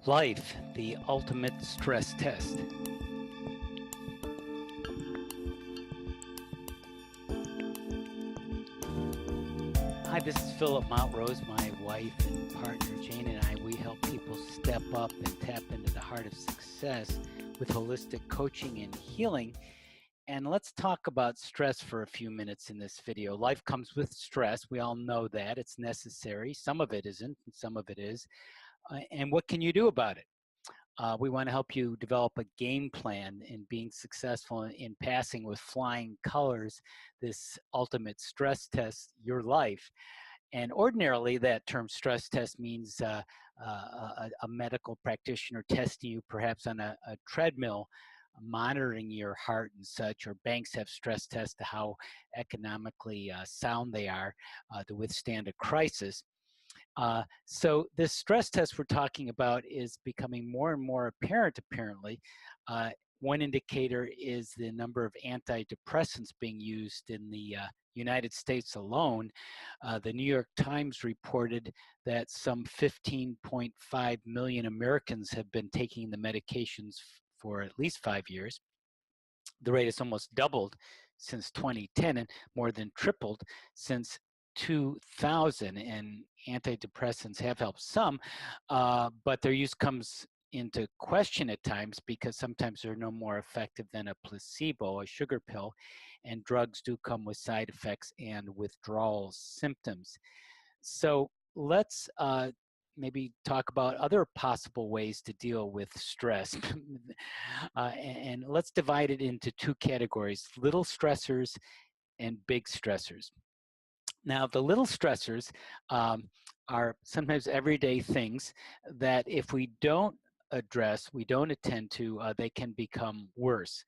Life, the ultimate stress test. Hi, this is Philip Montrose. My wife and partner Jane and I, we help people step up and tap into the heart of success with holistic coaching and healing. And let's talk about stress for a few minutes in this video. Life comes with stress. We all know that. It's necessary. Some of it isn't, and some of it is. And what can you do about it? We want to help you develop a game plan in being successful in passing with flying colors this ultimate stress test, your life. And ordinarily, that term stress test means a medical practitioner testing you perhaps on a treadmill, monitoring your heart and such, or banks have stress tests to how economically sound they are to withstand a crisis. So this stress test we're talking about is becoming more and more apparent, apparently. One indicator is the number of antidepressants being used in the United States alone. The New York Times reported that some 15.5 million Americans have been taking the medications for at least 5 years. The rate has almost doubled since 2010 and more than tripled since 2000, and antidepressants have helped some, but their use comes into question at times because sometimes they're no more effective than a placebo, a sugar pill, and drugs do come with side effects and withdrawal symptoms. So let's maybe talk about other possible ways to deal with stress. And let's divide it into two categories: little stressors and big stressors. Now, the little stressors are sometimes everyday things that if we don't address, we don't attend to, they can become worse.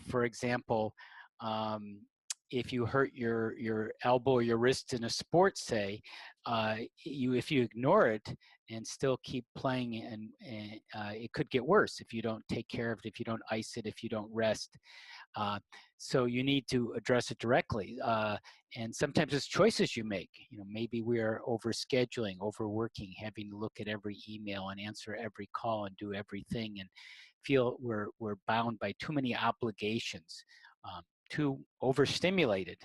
For example, if you hurt your elbow or your wrist in a sport, say, if you ignore it and still keep playing, and it could get worse if you don't take care of it, if you don't ice it, if you don't rest. So you need to address it directly. And sometimes it's choices you make. You know, maybe we are overscheduling, overworking, having to look at every email and answer every call and do everything, and feel we're bound by too many obligations, too overstimulated.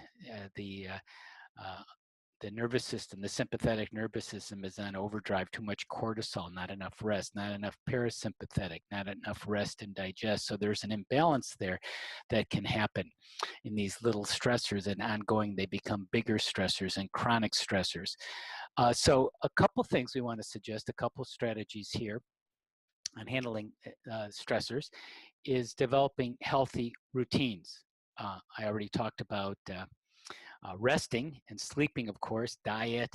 The nervous system, the sympathetic nervous system is on overdrive, too much cortisol, not enough rest, not enough parasympathetic, not enough rest and digest. So there's an imbalance there that can happen in these little stressors, and ongoing they become bigger stressors and chronic stressors. So a couple things we want to suggest, a couple strategies here on handling stressors is developing healthy routines. I already talked about resting and sleeping, of course, diet,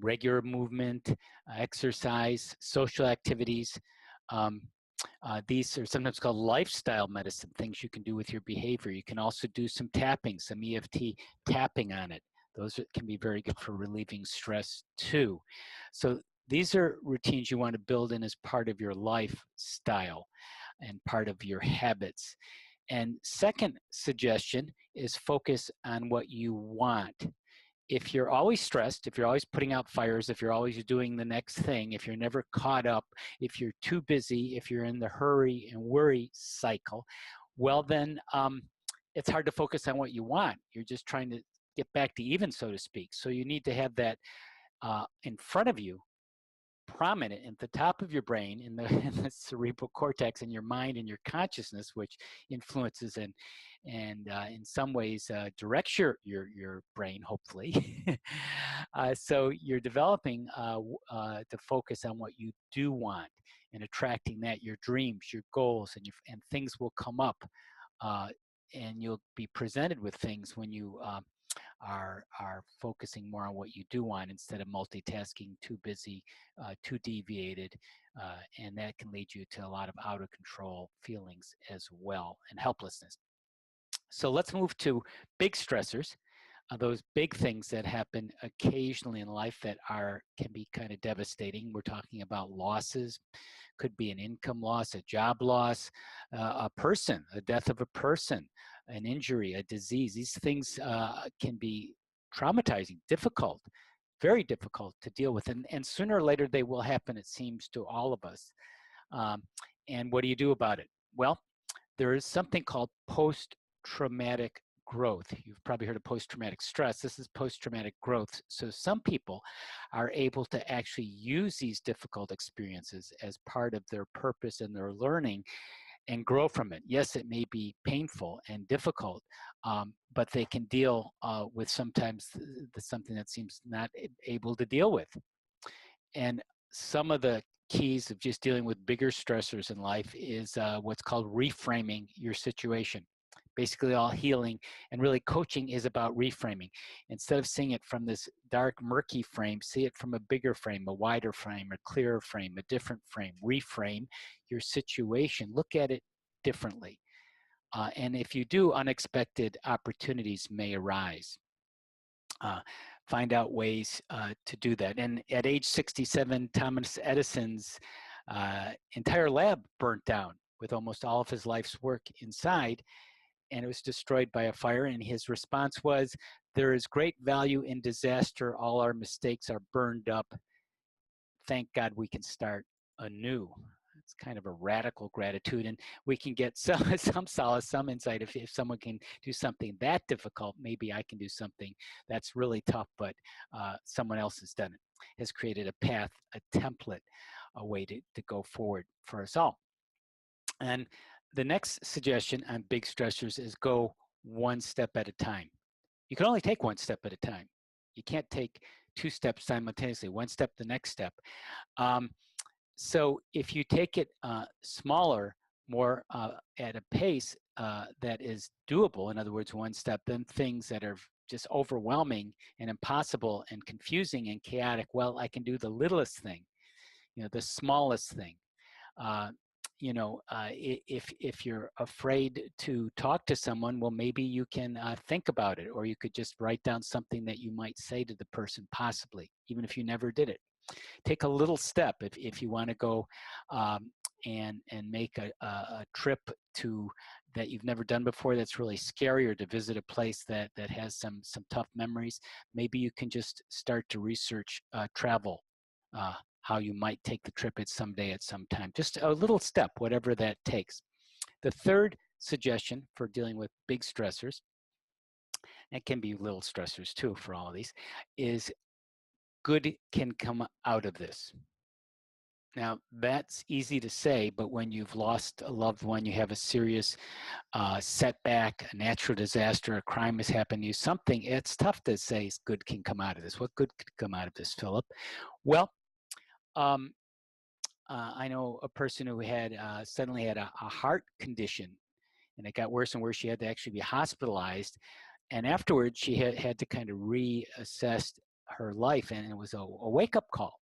regular movement, exercise, social activities. These are sometimes called lifestyle medicine, things you can do with your behavior. You can also do some tapping, some EFT tapping on it. Those can be very good for relieving stress too. So these are routines you want to build in as part of your lifestyle and part of your habits. And second suggestion is focus on what you want. If you're always stressed, if you're always putting out fires, if you're always doing the next thing, if you're never caught up, if you're too busy, if you're in the hurry and worry cycle, well then it's hard to focus on what you want. You're just trying to get back to even, so to speak. So you need to have that in front of you, prominent at the top of your brain, in the cerebral cortex, in your mind and your consciousness, which influences and in some ways directs your brain, hopefully. So you're developing to focus on what you do want and attracting that, your dreams, your goals, and things will come up, and you'll be presented with things when you are focusing more on what you do want instead of multitasking, too busy, too deviated, and that can lead you to a lot of out of control feelings as well, and helplessness. So let's move to big stressors, those big things that happen occasionally in life that can be kind of devastating. We're talking about losses, could be an income loss, a job loss, a death of a person, an injury, a disease. These things can be traumatizing, difficult, very difficult to deal with. And sooner or later, they will happen, it seems, to all of us. And what do you do about it? Well, there is something called post-traumatic growth. You've probably heard of post-traumatic stress. This is post-traumatic growth. So some people are able to actually use these difficult experiences as part of their purpose and their learning and grow from it. Yes, it may be painful and difficult, but they can deal with sometimes something that seems not able to deal with. And some of the keys of just dealing with bigger stressors in life is what's called reframing your situation. Basically, all healing and really coaching is about reframing. Instead of seeing it from this dark, murky frame, see it from a bigger frame, a wider frame, a clearer frame, a different frame. Reframe your situation. Look at it differently. And if you do, unexpected opportunities may arise. Find out ways to do that. And at age 67, Thomas Edison's entire lab burnt down with almost all of his life's work inside, and it was destroyed by a fire. And his response was, "There is great value in disaster. All our mistakes are burned up. Thank God we can start anew." It's kind of a radical gratitude, and we can get some solace, some insight. If someone can do something that difficult, maybe I can do something that's really tough, but someone else has done it, has created a path, a template, a way to go forward for us all. And the next suggestion on big stressors is go one step at a time. You can only take one step at a time. You can't take two steps simultaneously, one step, the next step. So if you take it smaller, more at a pace that is doable, in other words, one step, then things that are just overwhelming and impossible and confusing and chaotic, well, I can do the littlest thing, the smallest thing. If you're afraid to talk to someone, well, maybe you can think about it, or you could just write down something that you might say to the person, possibly, even if you never did it. Take a little step if you want to go and make a trip that you've never done before that's really scary, or to visit a place that has some tough memories. Maybe you can just start to research travel, how you might take the trip at some time. Just a little step, whatever that takes. The third suggestion for dealing with big stressors, and it can be little stressors too for all of these, is good can come out of this. Now, that's easy to say, but when you've lost a loved one, you have a serious setback, a natural disaster, a crime has happened to you, something, it's tough to say good can come out of this. What good could come out of this, Philip? Well, I know a person who had suddenly had a heart condition, and it got worse and worse. She had to actually be hospitalized. And afterwards, she had to kind of reassess her life, and it was a wake-up call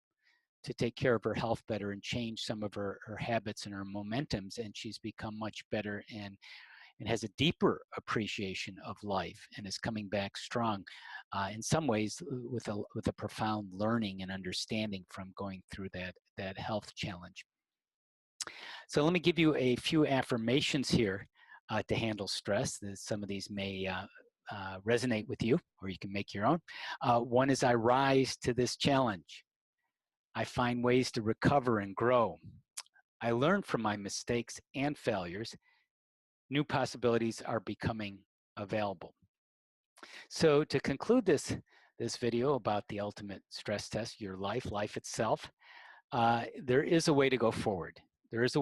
to take care of her health better and change some of her habits and her momentums. And she's become much better and has a deeper appreciation of life, and is coming back strong in some ways with a profound learning and understanding from going through that health challenge. So let me give you a few affirmations here to handle stress. Some of these may resonate with you, or you can make your own. One is, I rise to this challenge. I find ways to recover and grow. I learn from my mistakes and failures. New possibilities are becoming available. So to conclude this video about the ultimate stress test, your life itself, there is a way to go forward. There's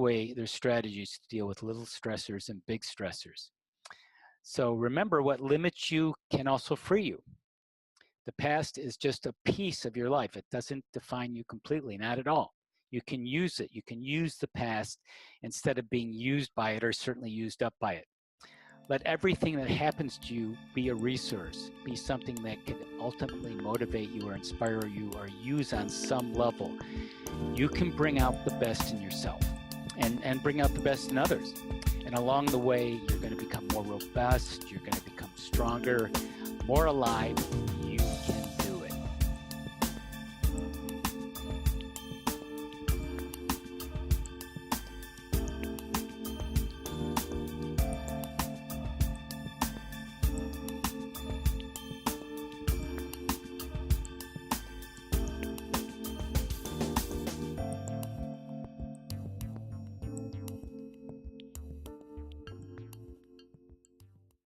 strategies to deal with little stressors and big stressors. So remember, what limits you can also free you. The past is just a piece of your life. It doesn't define you completely, not at all. You can use it. You can use the past instead of being used by it, or certainly used up by it. Let everything that happens to you be a resource, be something that could ultimately motivate you or inspire you or use on some level. You can bring out the best in yourself and bring out the best in others. And along the way, you're going to become more robust, you're going to become stronger, more alive,